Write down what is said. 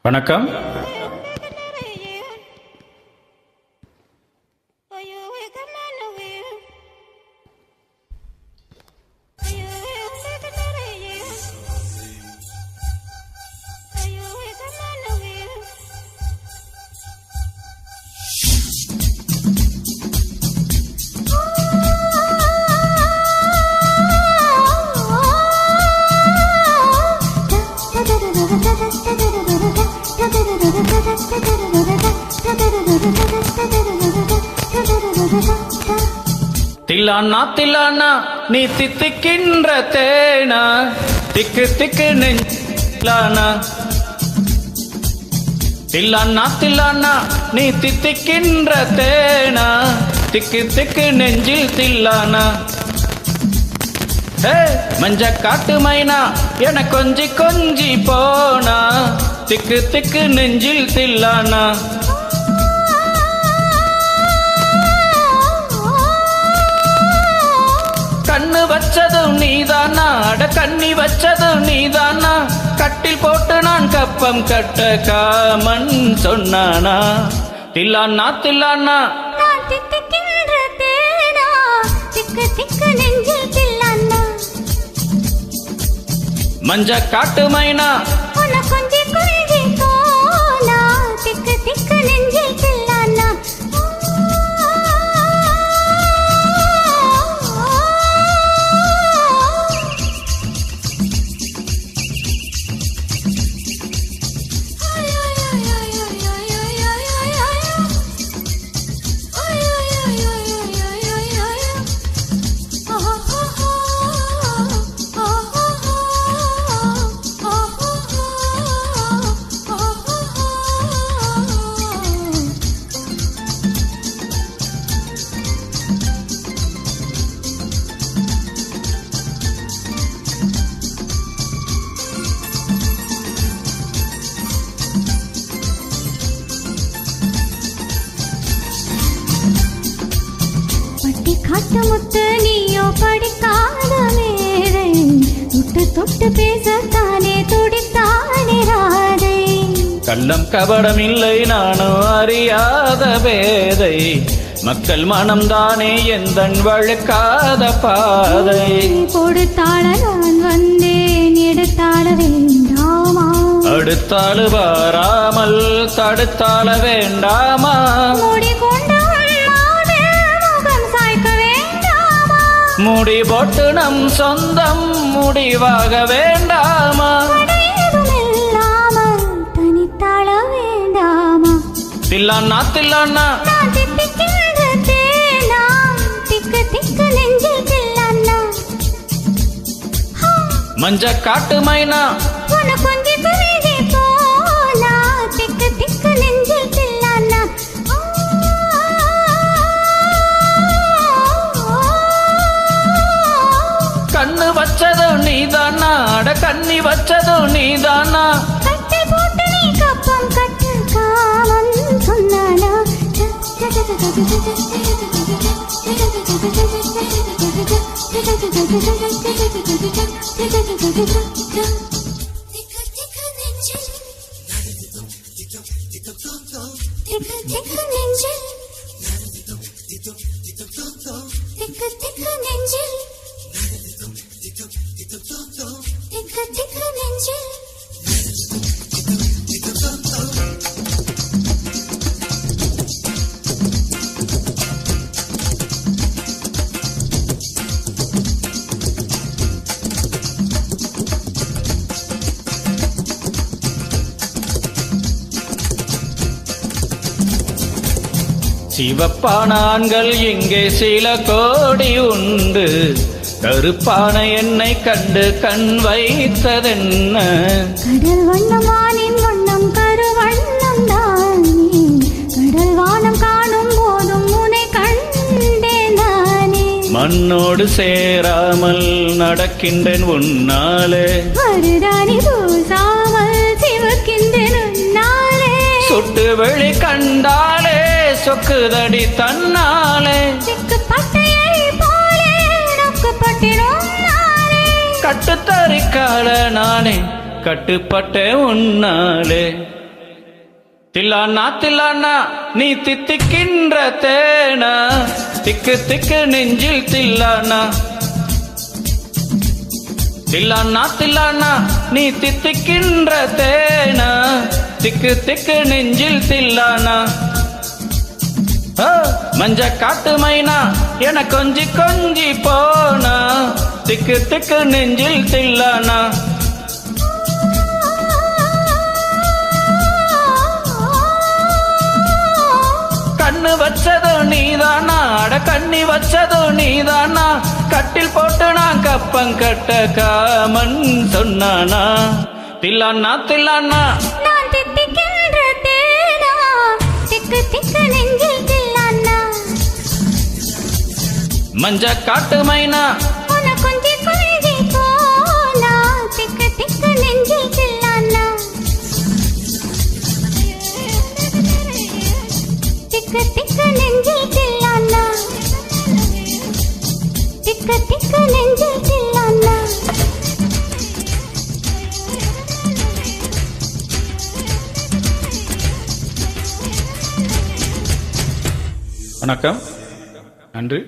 வணக்கம். தில்லானா தில்லானா நீ தித்திக்கின்ற தேனா, திக்கு திக்கு நெஞ்சிலானா. தில்லானா தில்லானா நீ தித்திக்கின்ற தேனா, திக்கு திக்கு நெஞ்சில் தில்லானா. மஞ்ச காட்டு மைனா என கொஞ்சி கொஞ்சி போனா, திக்கு திக்கு நெஞ்சில் தில்லானா. கண்ணு வச்சதும் நீதானா, அட கண்ணி வச்சதும் நீதானா. கட்டில் போட்டு நான் கப்பம் கட்ட காமன் சொன்னானா. தில்லானா தில்லானா மஞ்ச காட்டு மைனா கொஞ்சி கொஞ்சி போனா, திக்கு திக்கு நெஞ்சில் தில்லானா. காட்டு முத்து நீயோ படிக்காத மேதை, தொட்டு தொட்டு பேசத்தானே துடித்தானே ராதை. கள்ளம் கபடம் இல்லை நானும் அறியாத பேதை, மக்கள் மனம்தானே எந்தன் வழுக்காத பாதை. கொடுத்தாள நான் வந்தேன், எடுத்தாள வேண்டாமா. அடுத்தாளு வாராமல் தடுத்தாள வேண்டாமா. முடி போட்டு நம் சொந்தம் முடிவாக வேண்டாமா. தனித்தாள வேண்டாமா. தில்லானா தில்லானா திக்கு திக்கு நெஞ்சில் தில்லானா. மஞ்ச காட்டு மைனா கொஞ்சி கொஞ்சி போனா, திக்கு திக்கு நெஞ்சில் தில்லானா. கண்ணு வச்சதும் நீதானா, அட கண்ணி வச்சதும் நீதானா. கட்டில் போட்டு நீ கப்பம் கட்டு காமன் சொன்னானா. சிவப்பான ஆண்கள் இங்கே சில கோடி உண்டு, கருப்பான என்னை கண்டு கண் வைத்ததென்ன. கடல் வண்ணமானின் வண்ணம் கருவண்ணம் தானே, கடல் வானம் காணும் போதும் உன்னை கண்டேன் நானே. மண்ணோடு சேராமல் நடக்கின்றேன் உன்னாலே, மருதாணி பூசாமல் சிவக்கின்றேன் உன்னாலே. சுட்டு வெளி கண்டாலே சொக்குதடி தன்னாலே. கட்டுத்தறிக்கால நானே கட்டுப்பட்ட உன்னாலே. தில்லானா தில்லானா நீ தித்திக்கின்ற தேனா திக்கு திக்கு நெஞ்சில் தில்லானா தில்லானா தில்லானா நீ தித்திக்கின்ற தேனா திக்கு திக்கு நெஞ்சில் தில்லானா மஞ்ச காட்டு மைனா என கொஞ்சி கொஞ்சி போனா திக்கு திக்கு நெஞ்சில் தில்லானா கண்ணு வச்சதோ நீதானா அட கண்ணி வச்சதோ நீதானா கட்டில் போட்டு நான் கப்பம் கட்ட காமன் சொன்னானா தில்லானா தில்லானா நான் தித்திக்கின்ற தேனா திக்கு திக்கு நெஞ்சில் தில்லானா மஞ்ச காட்டு மைனா உன கொஞ்சி கொஞ்சி போனா திக்கு திக்கு நெஞ்சில் தில்லானா திக்கு திக்கு நெஞ்சில் தில்லானா திக்கு திக்கு நெஞ்சில் தில்லானா வணக்கம் நன்றி.